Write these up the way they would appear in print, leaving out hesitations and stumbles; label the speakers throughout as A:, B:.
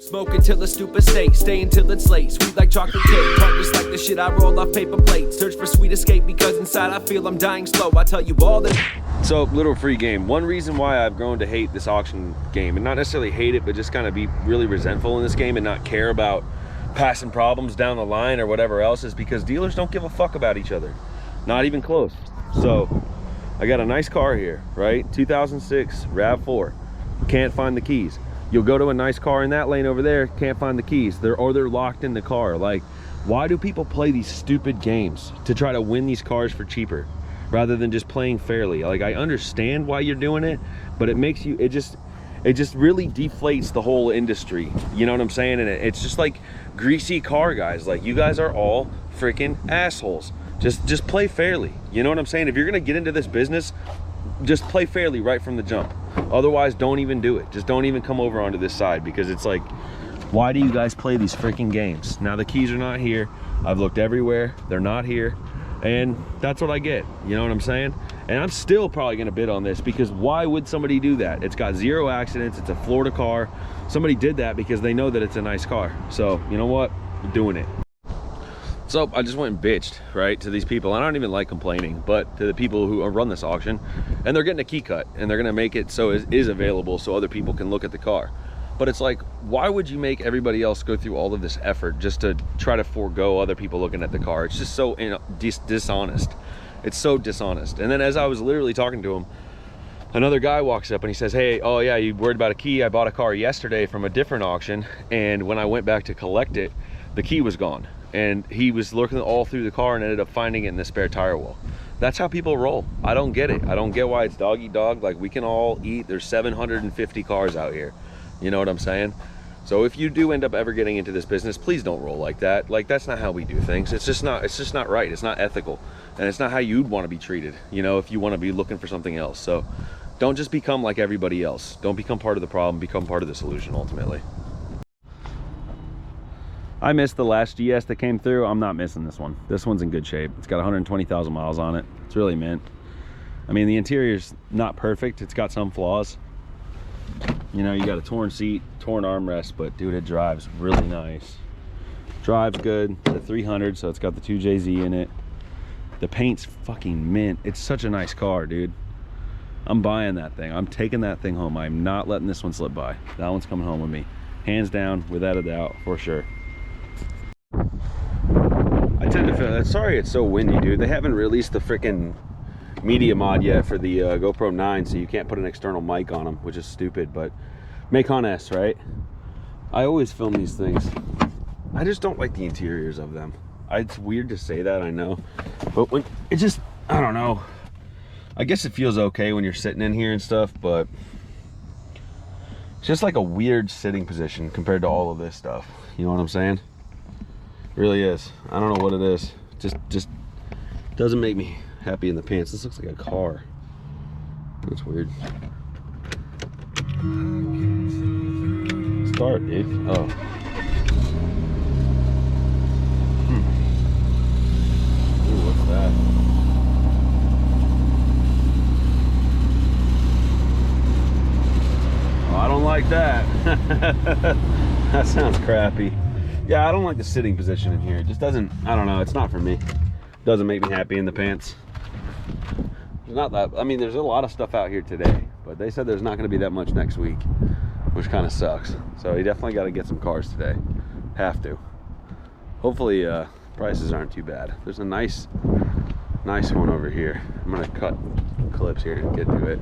A: Smoke until the stupid state, stay until it's late. Sweet like chocolate cake, talk just like the shit I roll off paper plates. Search for sweet escape because inside I feel I'm dying slow. I tell you all that.
B: So, little free game. One reason why I've grown to hate this auction game, and not necessarily hate it, but just kind of be really resentful in this game and not care about passing problems down the line or whatever else, is because dealers don't give a fuck about each other. Not even close. So, I got a nice car here, right? 2006 RAV4. Can't find the keys. You'll go to a nice car in that lane over there, can't find the keys. They're locked in the car. Like, why do people play these stupid games to try to win these cars for cheaper rather than just playing fairly? Like, I understand why you're doing it, but it makes you, it just really deflates the whole industry. You know what I'm saying? And it's just like greasy car guys. Like, you guys are all freaking assholes. Just play fairly. You know what I'm saying? If you're gonna get into this business, just play fairly right from the jump. Otherwise, don't even do it. Just don't even come over onto this side, because it's like, why do you guys play these freaking games? Now the keys are not here. I've looked everywhere. They're not here. And that's what I get. You know what I'm saying? And I'm still probably gonna bid on this, because why would somebody do that? It's got 0 accidents. It's a Florida car. Somebody did that because they know that it's a nice car. So, you know what? I'm doing it. So I just went and bitched, right, to these people. I don't even like complaining, but to the people who run this auction, and they're getting a key cut, and they're gonna make it so it is available so other people can look at the car. But it's like, why would you make everybody else go through all of this effort just to try to forego other people looking at the car? It's just so dishonest. It's so dishonest. And then as I was literally talking to him, another guy walks up and he says, hey, oh yeah, you worried about a key? I bought a car yesterday from a different auction, and when I went back to collect it, the key was gone. And he was looking all through the car and ended up finding it in the spare tire wall. That's how people roll. I don't get it. I don't get why it's dog eat dog. Like, we can all eat. There's 750 cars out here. You know what I'm saying? So if you do end up ever getting into this business, please don't roll like that. Like, that's not how we do things. It's just not right. It's not ethical. And it's not how you'd want to be treated, you know, if you want to be looking for something else. So don't just become like everybody else. Don't become part of the problem. Become part of the solution, ultimately. I missed the last GS that came through. I'm not missing this one. This one's in good shape. It's got 120,000 miles on it. It's really mint. I mean, the interior's not perfect. It's got some flaws. You know, you got a torn seat, torn armrest, but dude, it drives really nice. Drives good. The 300, so it's got the 2JZ in it. The paint's fucking mint. It's such a nice car, dude. I'm buying that thing. I'm taking that thing home. I'm not letting this one slip by. That one's coming home with me. Hands down, without a doubt, for sure. I tend to feel, sorry it's so windy, dude. They haven't released the freaking media mod yet for the GoPro 9, so you can't put an external mic on them, which is stupid, but Macon S, right? I always film these things. I just don't like the interiors of them. It's weird to say that, I know, but when it just, I don't know. I guess it feels okay when you're sitting in here and stuff, but it's just like a weird sitting position compared to all of this stuff. You know what I'm saying? It really is. I don't know what it is. Just doesn't make me happy in the pants. This looks like a car. That's weird. Start, dude. Oh. Ooh, what's that? Oh, I don't like that. That sounds crappy. Yeah, I don't like the sitting position in here. It just doesn't, I don't know, it's not for me. It doesn't make me happy in the pants. There's not that, I mean, there's a lot of stuff out here today, but they said there's not going to be that much next week, which kind of sucks. So you definitely got to get some cars today. Have to. Hopefully prices aren't too bad. There's a nice one over here. I'm going to cut clips here and get to it,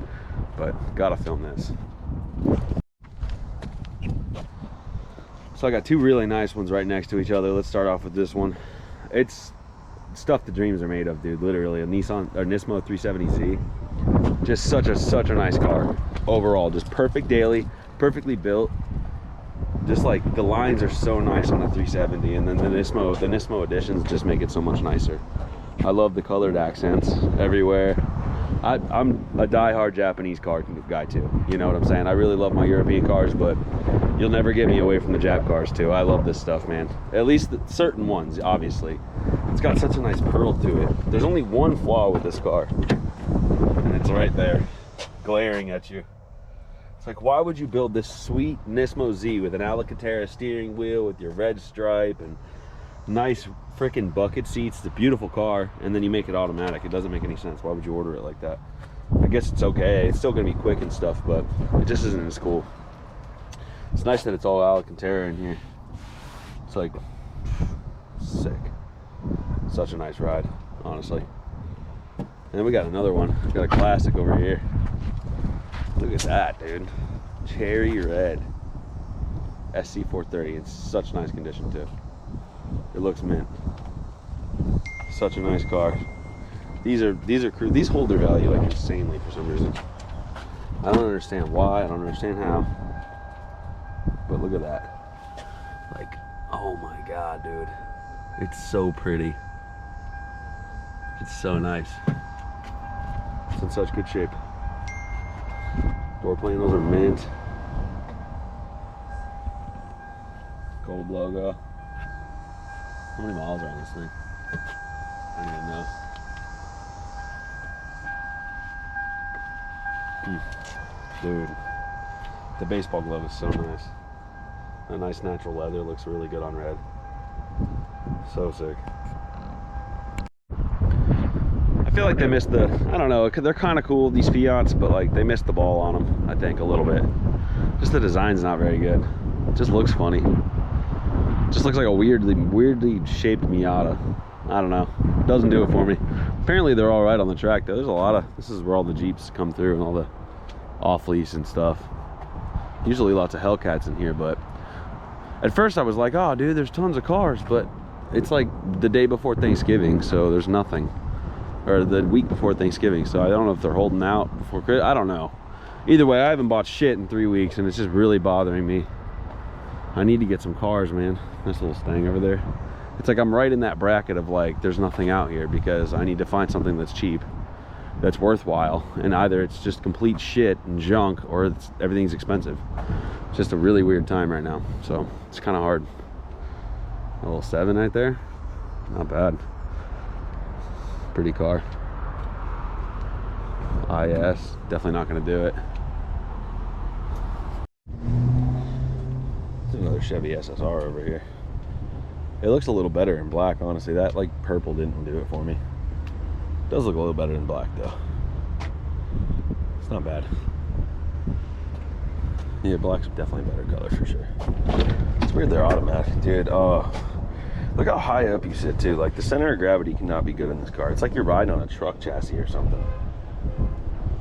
B: but gotta film this. So I got two really nice ones right next to each other. Let's start off with this one. It's stuff the dreams are made of, dude. Literally a Nismo 370z. Just such a nice car overall. Just perfect daily, perfectly built. Just like the lines are so nice on a 370, and then the Nismo editions just make it so much nicer. I love the colored accents everywhere. I'm a die-hard Japanese car guy too. You know what I'm saying? I really love my European cars, but you'll never get me away from the Jap cars too. I love this stuff, man. At least certain ones, obviously. It's got such a nice pearl to it. There's only one flaw with this car, and it's right there, glaring at you. It's like, why would you build this sweet Nismo Z with an Alcantara steering wheel with your red stripe and nice freaking bucket seats? It's a beautiful car, and then you make it automatic. It doesn't make any sense. Why would you order it like that? I guess it's okay. It's still gonna be quick and stuff, but it just isn't as cool. It's nice that it's all Alcantara in here. It's like sick. Such a nice ride, honestly. And we got another one. We got a classic over here. Look at that, dude. Cherry red SC430. It's such nice condition too. It looks mint. Such a nice car. These hold their value like insanely for some reason. I don't understand why. I don't understand how. But look at that. Like, oh my god, dude. It's so pretty. It's so nice. It's in such good shape. Door panels are mint. Gold logo. How many miles are on this thing? I don't even know. Dude, the baseball glove is so nice. A nice natural leather, looks really good on red. So sick. I feel like they missed the, I don't know, they're kind of cool, these Fiats, but like they missed the ball on them, I think, a little bit. Just the design's not very good. It just looks funny. Just looks like a weirdly shaped Miata. I don't know. Doesn't do it for me. Apparently they're all right on the track though. There's a lot of, this is where all the Jeeps come through and all the off-lease and stuff. Usually lots of Hellcats in here, but at first I was like, oh dude, there's tons of cars, but it's like the day before Thanksgiving, so there's nothing. Or the week before Thanksgiving, so I don't know if they're holding out before Christmas. I don't know. Either way, I haven't bought shit in 3 weeks and it's just really bothering me. I need to get some cars, man. This little Stang over there. It's like I'm right in that bracket of like, there's nothing out here because I need to find something that's cheap, that's worthwhile, and either it's just complete shit and junk or everything's expensive. It's just a really weird time right now, so it's kind of hard. A little 7 right there, not bad. Pretty car. IS, definitely not gonna do it. There's another Chevy SSR over here. It looks a little better in black, honestly. That like purple didn't do it for me. It does look a little better in black though. It's not bad. Yeah, black's definitely a better color for sure. It's weird they're automatic, dude. Oh, look how high up you sit too. Like the center of gravity cannot be good in this car. It's like you're riding on a truck chassis or something.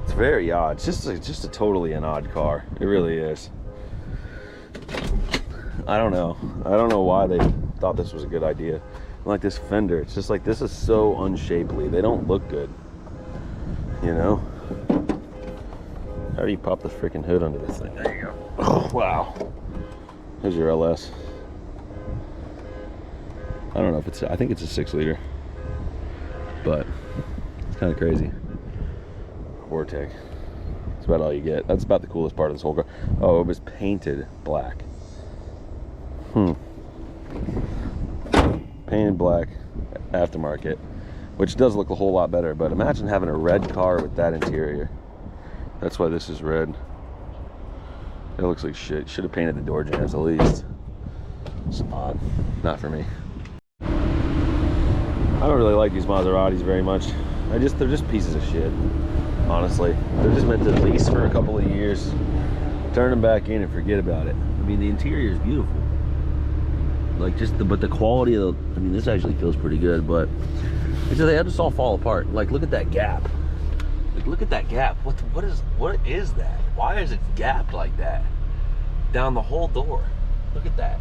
B: It's very odd. It's just a totally an odd car. It really is. I don't know why they thought this was a good idea. Like this fender, it's just like, this is so unshapely. They don't look good, you know? How do you pop the freaking hood under this thing? There you go. Oh, wow. There's your LS. I don't know if it's, I think it's a 6-liter, but it's kind of crazy. Vortec. That's about all you get. That's about the coolest part of this whole car. Oh, it was painted black. Painted black, aftermarket, which does look a whole lot better, but imagine having a red car with that interior. That's why this is red. It looks like shit. Should have painted the door jambs at least. It's odd. Not for me. I don't really like these Maseratis very much. They're just pieces of shit, honestly. They're just meant to lease for a couple of years, turn them back in and forget about it. I mean, the interior is beautiful. Like but the quality of the, I mean, this actually feels pretty good, but it's just, they just all fall apart. Like, look at that gap. Like, look at that gap. What is that? Why is it gapped like that? Down the whole door. Look at that.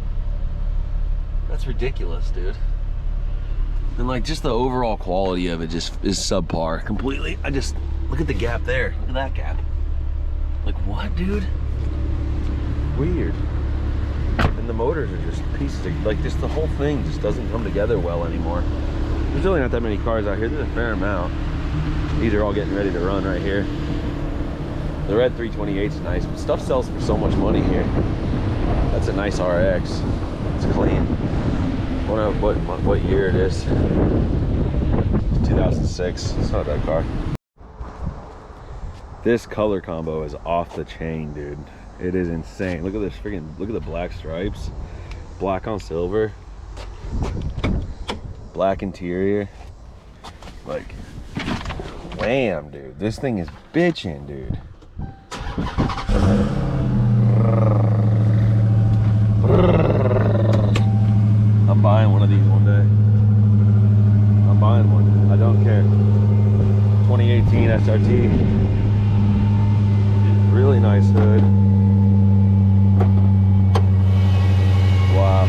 B: That's ridiculous, dude. And like, just the overall quality of it just is subpar completely. Look at the gap there. Look at that gap. Like, what, dude? Weird. And the motors are just pieces of, like, just the whole thing just doesn't come together well anymore. There's really not that many cars out here. There's a fair amount. These are all getting ready to run right here. The red 328 is nice, but stuff sells for so much money here. That's a nice RX. It's clean. I don't know what year it is. It's 2006. It's not a bad car. This color combo is off the chain, dude. It is insane. Look at this freaking, look at the black stripes. Black on silver. Black interior. Like, wham, dude. This thing is bitching, dude. I'm buying one of these one day. I'm buying one. I don't care. 2018 SRT. Really nice hood. Wow.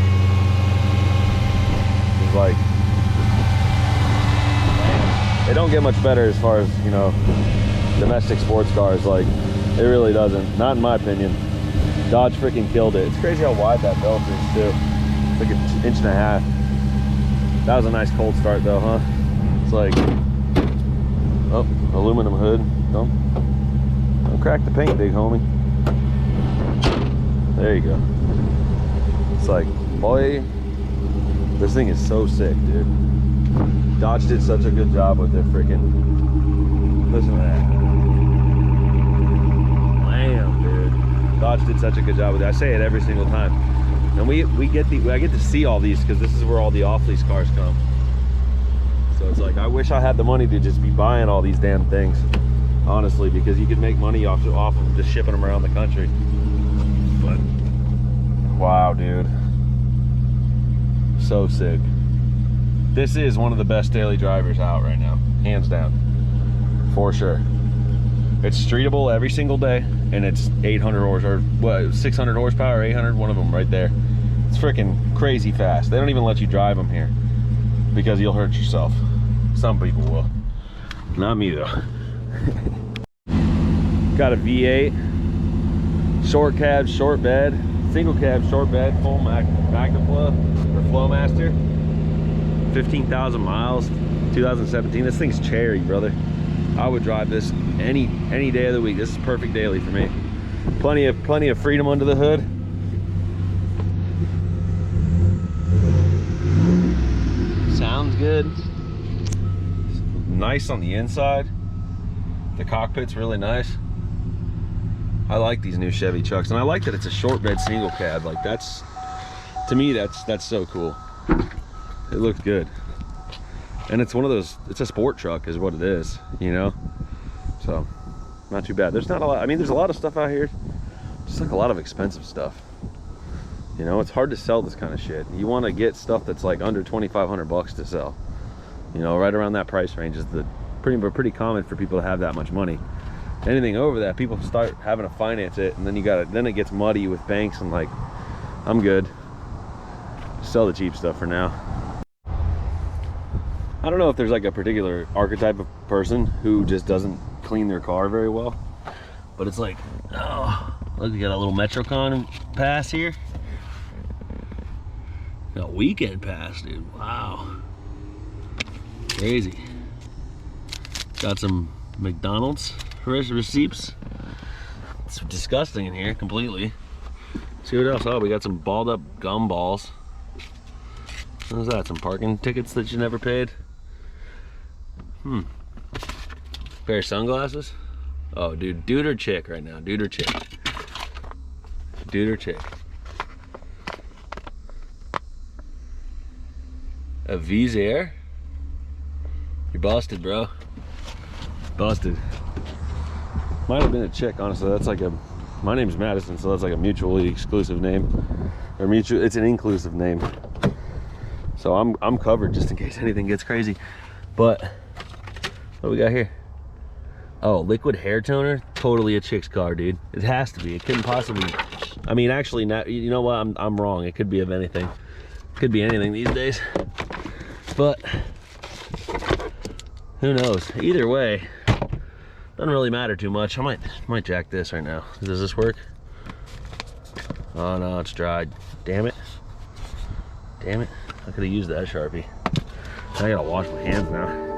B: It's like, man, they don't get much better as far as, you know, domestic sports cars. Like, it really doesn't. Not in my opinion. Dodge freaking killed it. It's crazy how wide that belt is too. It's like an inch and a half. That was a nice cold start though, huh? It's like, oh, aluminum hood. Don't crack the paint, big homie. There you go. It's like, boy, this thing is so sick, dude. Dodge did such a good job with it, freaking. Listen to that. Damn, dude. Dodge did such a good job with it. I say it every single time. And I get to see all these because this is where all the off-lease cars come. So it's like, I wish I had the money to just be buying all these damn things, honestly, because you could make money off of just shipping them around the country. But wow, dude, so sick. This is one of the best daily drivers out right now, hands down, for sure. It's streetable every single day, and it's 800 horse or what, 600 horsepower, 800, one of them right there. It's freaking crazy fast. They don't even let you drive them here because you'll hurt yourself. Some people will, not me though. Got a V8, short cab, short bed, single cab, short bed, full Magna Flow or Flowmaster. 15,000 miles, 2017. This thing's cherry, brother. I would drive this any day of the week. This is perfect daily for me. Plenty of freedom under the hood. Sounds good. Nice on the inside. The cockpit's really nice. I like these new Chevy trucks, and I like that it's a short bed single cab. Like, that's, to me, that's so cool. It looks good. And it's one of those, it's a sport truck is what it is, you know? So, not too bad. There's not a lot, I mean, there's a lot of stuff out here, just like a lot of expensive stuff. You know, it's hard to sell this kind of shit. You want to get stuff that's like under 2,500 bucks to sell. You know, right around that price range is pretty common for people to have that much money. Anything over that, people start having to finance it, and then then it gets muddy with banks, and like, I'm good. Sell the cheap stuff for now. I don't know if there's like a particular archetype of person who just doesn't clean their car very well, but it's like, oh, look, we got a little Metrocon pass here. Got a weekend pass, dude. Wow, crazy. Got some McDonald's receipts. It's disgusting in here completely. See what else? Oh, we got some balled up gumballs. What is that? Some parking tickets that you never paid? Pair of sunglasses? Oh, dude or chick right now? Dude or chick? Dude or chick? A V's Air? You're busted, bro. Busted. Might have been a chick, honestly. That's like a, my name's Madison, so that's like a mutually exclusive name. Or it's an inclusive name. So I'm covered just in case anything gets crazy. But what do we got here? Oh, liquid hair toner. Totally a chick's car, dude. It has to be. It couldn't possibly. I mean, actually, not. You know what? I'm wrong. It could be of anything. Could be anything these days. But who knows? Either way, doesn't really matter too much. I might jack this right now. Does this work? Oh no, it's dried. Damn it. Damn it. I could have used that Sharpie. I gotta wash my hands now.